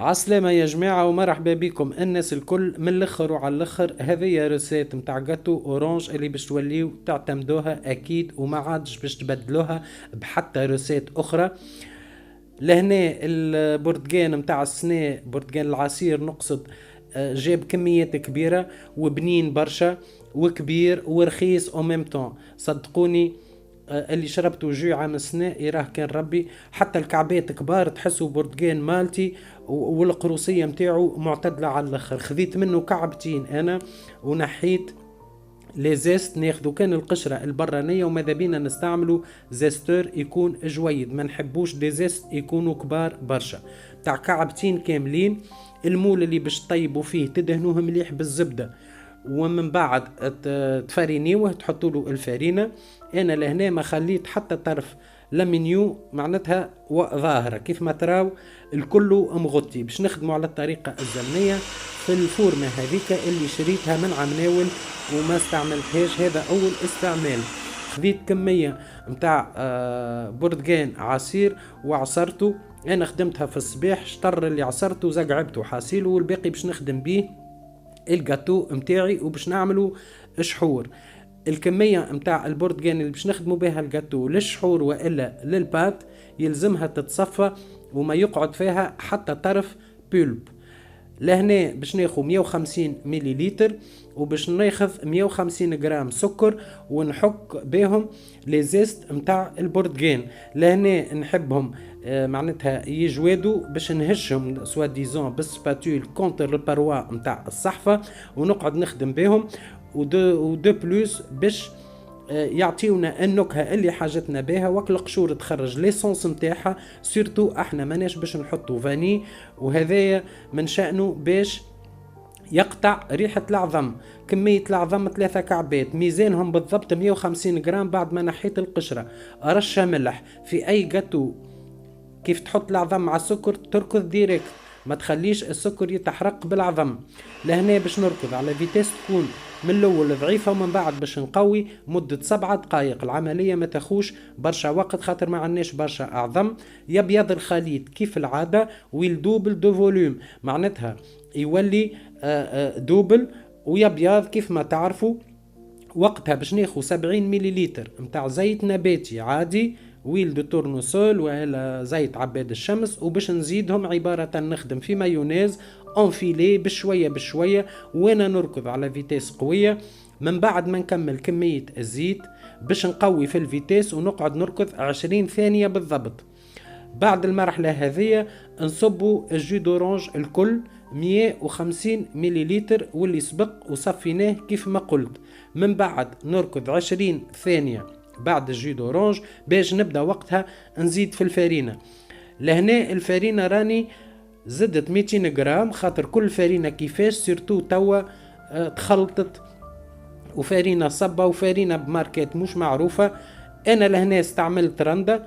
عسلامة يا جماعة ومرحبا بكم الناس الكل من الاخر وعلى الاخر. هذه ريسيت متاع جاتو اورانج اللي باش توليو تعتمدوها اكيد وما عادش باش تبدلوها بحتى ريسيت اخرى. لهنا البرتقان متاع السنة، برتقان العصير نقصد، جاب كميات كبيرة وبنين برشا وكبير ورخيص او ميم طون. صدقوني، اللي شربته جوعة من السنة يراه كان ربي. حتى الكعبات كبار تحسوا برتقان مالتي، والقروسية متاعه معتدلة على الاخر. خذيت منه كعبتين انا ونحيت لي زيست، ناخذو كان القشرة البرانية وماذا بينا نستعملو زيستور يكون جويد، ما نحبوش دي زيست يكونوا كبار برشا. تاع كعبتين كاملين. المول اللي باش تطيبوا فيه تدهنوه مليح بالزبدة ومن بعد تفارينيوه تحطوا له الفارينة. انا لهنا ما خليت حتى طرف لمنيو معناتها ظاهرة كيف ما تراو، الكل مغطي باش نخدموا على الطريقة الزمنية في الفورمة هذيك اللي شريتها من عمناول وما استعملتهاش، هذا اول استعمال. خذيت كمية متاع برتقان عصير وعصرته. انا خدمتها في الصباح، شطر اللي عصرته زقعبته حاسيله والباقي باش نخدم بيه الجاتو متاعي وباش نعملوا شحور. الكمية متاع البرتقان اللي باش نخدموا بها الجاتو للشحور والا للبات يلزمها تتصفى وما يقعد فيها حتى طرف بولب. لهنا باش ناخذ 150 مليليتر وباش ناخذ 150 جرام سكر ونحك بهم لي زيست متاع البرتقان. لهنا نحبهم معناتها يجوادوا باش نهشهم سوا ديزون بالسباتول كونتر الباروا متاع الصحفة ونقعد نخدم بهم. ودو بلوس باش يعطيونا النكهه اللي حاجتنا بها، وقت القشور تخرج ليسونس نتاعها. سيرتو احنا ماناش باش نحطوا فاني، وهذايا من شأنه باش يقطع ريحة العظم. كمية العظم 3 كعبات، ميزانهم بالضبط 150 جرام بعد ما نحيت القشرة. رشة ملح في اي جاتو. كيف تحط العظم مع السكر تركض ديريكت، ما تخليش السكر يتحرق بالعظم. لهنا باش نركض على فيتيس تكون من الاول ضعيفة ومن بعد باش نقوي مدة 7 دقائق. العملية ما تاخوش برشا وقت خاطر ما عندناش برشا اعظم. يبيض الخليط كيف العادة ويلدوبل دو فوليوم، معناتها يولي دوبل ويبيض كيف ما تعرفوا. وقتها باش ناخو 70 مليليتر متاع زيت نباتي عادي، ويل دو تورنوسول ولا زيت عباد الشمس، وباش نزيدهم عبارة نخدم في مايونيز انفيلي بشوية بشوية وانا نركض على فيتيس قوية. من بعد ما نكمل كمية الزيت باش نقوي في الفيتيس ونقعد نركض 20 ثانية بالضبط. بعد المرحلة هذه نصبوا الجو دورانج الكل 150 مليليتر واللي سبق وصفيناه كيف ما قلت. من بعد نركض 20 ثانية بعد الجو دورانج باش نبدأ وقتها نزيد في الفارينة. لهنا الفارينة راني زدت 200 جرام خاطر كل فارينة كيفاش سيرتو توا تخلطت وفارينة صبة وفارينة بماركات مش معروفة. انا لهنا استعملت رندا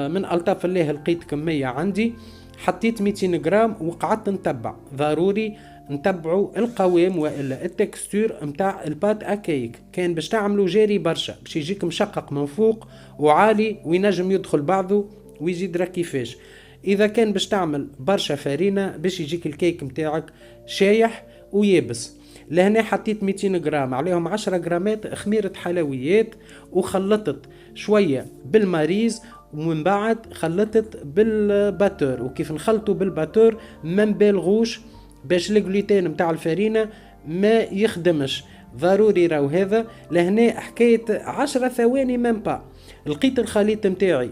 من الطاف الله، لقيت كمية عندي حطيت 200 جرام وقعدت نتبع. ضروري نتبعوا القوام والا التكستور متاع البات اكيك. كان باش تعملوا جاري برشا باش يجيك مشقق من فوق وعالي وينجم يدخل بعضه ويزيد راه كيفاش. اذا كان باش تعمل برشا فارينة باش يجيك الكيك متاعك شايح ويابس. لهنا حطيت 200 جرام عليهم 10 جرامات خميرة حلويات وخلطت شوية بالماريز ومن بعد خلطت بالباتور. وكيف نخلطوا بالباتور ما نبالغوش باش الجلوتين متاع الفارينة ما يخدمش. ضروري راو هذا. لهنا حكاية 10 ثواني من با لقيت الخليط متاعي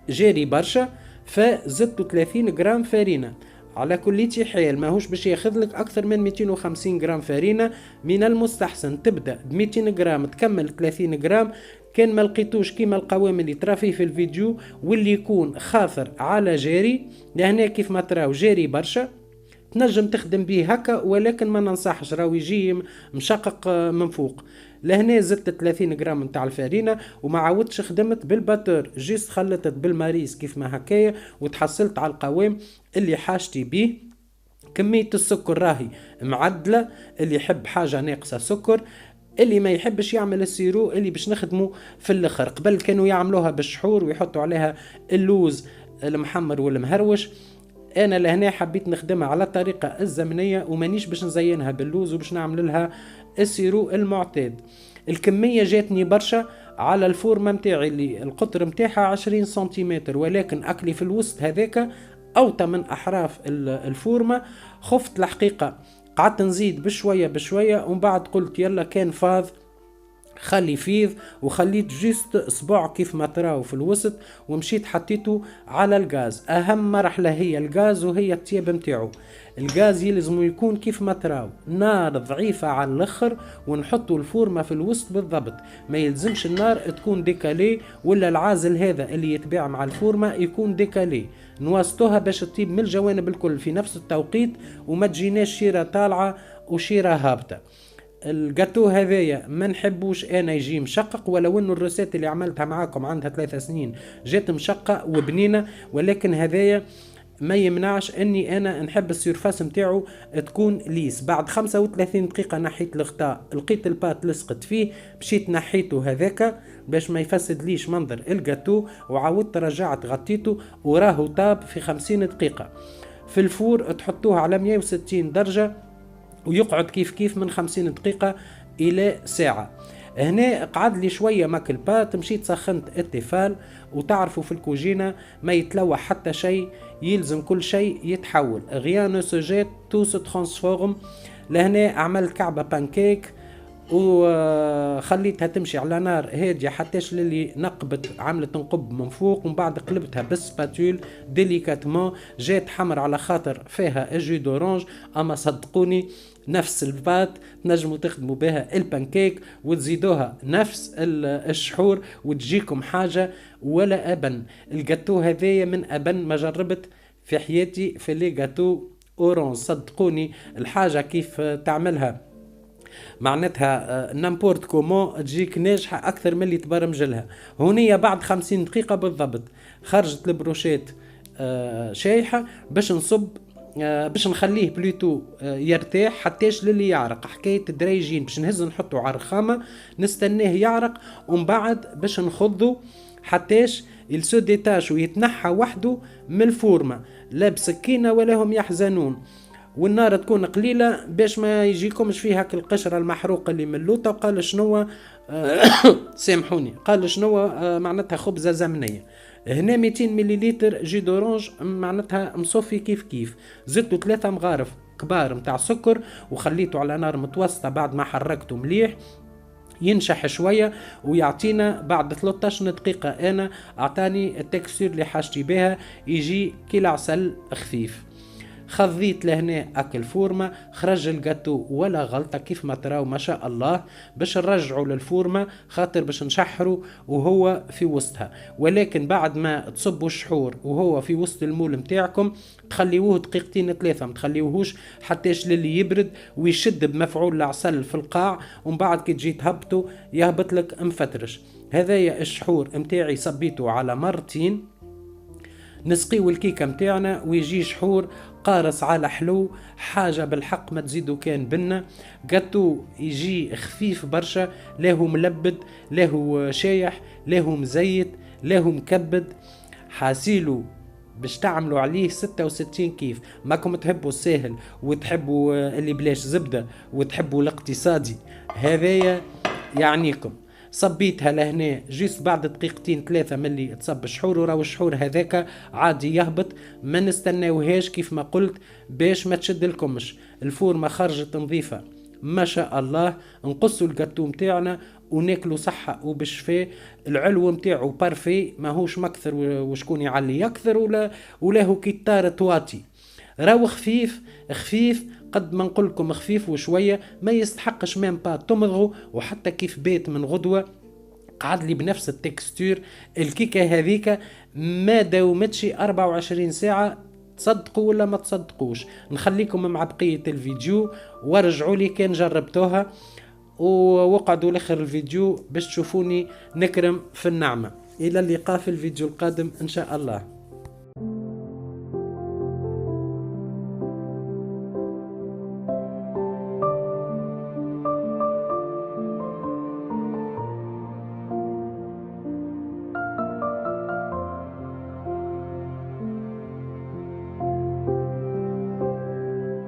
جاري برشا فزدت 30 جرام فارينة. على كل حال ماهوش باش ياخذ لك اكثر من 250 جرام فارينة. من المستحسن تبدا ب 200 جرام تكمل 30 جرام. كان ما لقيتوش كيما القوام اللي ترى فيه في الفيديو واللي يكون خاطر على جاري، لهنا كيف ما تراو جاري برشا تنجم تخدم به هكا، ولكن ما ننصحش راهو يجي مشقق من فوق. لهنا زدت 30 جرام نتاع الفارينة وما عاودتش خدمت بالباتور، جيست خلطت بالماريس كيف ما هكايا وتحصلت على القوام اللي حاجتي بيه. كمية السكر راهي معدلة، اللي يحب حاجة ناقصة سكر، اللي ما يحبش يعمل السيرو اللي باش نخدمه في الاخر. قبل كانوا يعملوها بالشحور ويحطوا عليها اللوز المحمر والمهروش. انا لهنا حبيت نخدمها على الطريقه الزمنيه ومانيش باش نزينها باللوز وباش نعمل لها السيرو المعتاد. الكميه جاتني برشا على الفورمه متاعي اللي القطر متاعها 20 سنتيمتر، ولكن اكلي في الوسط هذاك اوطى من احراف الفورمه. خفت الحقيقه، قعدت نزيد بشويه بشويه ومن بعد قلت يلا كان فاض خلي فيض، وخليت جيست اسبوع كيف ما تراو في الوسط، ومشيت حطيته على الغاز. اهم مرحلة هي الغاز وهي الطياب متاعو. الغاز يلزم يكون كيف ما تراو نار ضعيفة على الاخر، ونحطوا الفورمة في الوسط بالضبط. ما يلزمش النار تكون ديكالي، ولا العازل هذا اللي يتباع مع الفورمة يكون ديكالي. نواسطوها باش تطيب من الجوانب الكل في نفس التوقيت، وما تجيناش شيرة طالعة وشيرة هابطة. الجاتو هذايا ما نحبوش انا يجي مشقق، ولو انه الروسات اللي عملتها معاكم عندها 3 سنين جات مشقة وبنينة، ولكن هذايا ما يمنعش اني انا نحب السيرفاس متاعو تكون ليس. بعد 35 دقيقة نحيت الغطاء، لقيت البات لصقت فيه، مشيت نحيته هذاك باش ما يفسد ليش منظر الجاتو، وعاودت رجعت غطيته وراه طاب في 50 دقيقة. في الفور تحطوه على 160 درجة ويقعد كيف من 50 دقيقة إلى ساعة. هنا قعد لي شوية ماكل بات، مشيت سخنت التيفال. وتعرفوا في الكوجينة ما يتلوح حتى شيء، يلزم كل شيء يتحول. غيان سوجيت تو سو ترانسفورم. لهنا عملت كعبة بانكيك وخليتها تمشي على نار هادية حتىش للي نقبت، عملت نقب من فوق، ومن بعد قلبتها بالسباتول ديليكاتمون. جات حمر على خاطر فيها الجو دورانج، اما صدقوني نفس البات تنجموا تخدموا بها البانكيك وتزيدوها نفس الشحور وتجيكم حاجة ولا أبن. الجاتو هذايا من أبن ما جربت في حياتي في لي جاتو اورانج. صدقوني الحاجة كيف تعملها معناتها نامبورت كومون تجيك ناجحة أكثر من اللي تبرمج لها. هونية بعد 50 دقيقة بالضبط خرجت البروشيت شايحة باش نصب، باش نخليه بلوتو يرتاح حتىش للي يعرق. حكاية الدريجين باش نهز نحطه على الرخامة نستناه يعرق، ومن بعد باش نخضه حتىش يلسو ديتاش ويتنحى وحده من الفورمة، لا بسكينة ولا هم يحزنون. والنار تكون قليلة باش ما يجيكمش فيها القشرة المحروقة اللي من اللوطة. وقال شنو سامحوني، قال شنو معناتها خبزة زمنية. هنا 200 مليلتر جي دورانج معناتها مصفي كيف. زدتوا 3 مغارف كبار متاع سكر وخليته على نار متوسطة. بعد ما حركته مليح ينشح شوية ويعطينا بعد 13 دقيقة انا اعطاني التكستير اللي حاجتي بها، يجي كي عسل خفيف. خذيت لهنا اكل فورمة، خرج الجاتو ولا غلطة كيف ما تراو ما شاء الله. باش نرجعوا للفورمة خاطر باش نشحروا وهو في وسطها، ولكن بعد ما تصبوا الشحور وهو في وسط المول متاعكم تخليوه 2 3 ما تخليوهوش حتىش للي يبرد ويشد بمفعول العسل في القاع، ومن بعد كي تجي تهبطوا يهبط لك مفترش. هذايا الشحور متاعي صبيته على مرتين. نسقيو الكيكة متاعنا ويجي شحور قارص على حلو، حاجة بالحق ما تزيدو كان بنا. جاتو يجي خفيف برشا، لاهو ملبد لاهو شايح لاهو مزيت لاهو مكبد. حاسيلو باش تعملوا عليه 66 كيف. ماكم تحبوا الساهل وتحبوا اللي بلاش زبدة وتحبوا الاقتصادي، هذايا يعنيكم. صبيتها لهنا جيس بعد 2 3 ملي تصب الشحور، وراو الشحور هذاك عادي يهبط، ما نستناوهاش كيف ما قلت باش ما تشد لكمش. الفورمة خرجت نظيفة ما شاء الله. نقصوا الجاتو متاعنا وناكلوا صحة وبشفاء. العلو متاعو بارفي ماهوش مكثر وشكون يعلي يكثر ولا هو كيتار تواتي. راو خفيف قد ما نقولكم خفيف وشوية، ما يستحقش ميم با تمضغوا. وحتى كيف بيت من غدوة قعد لي بنفس التكستور. الكيكة هذيك ما داومتش 24 ساعة، تصدقوا ولا ما تصدقوش. نخليكم مع بقية الفيديو وارجعوا لي كان جربتوها، ووقعدوا لاخر الفيديو باش تشوفوني نكرم في النعمة. الى اللقاء في الفيديو القادم ان شاء الله.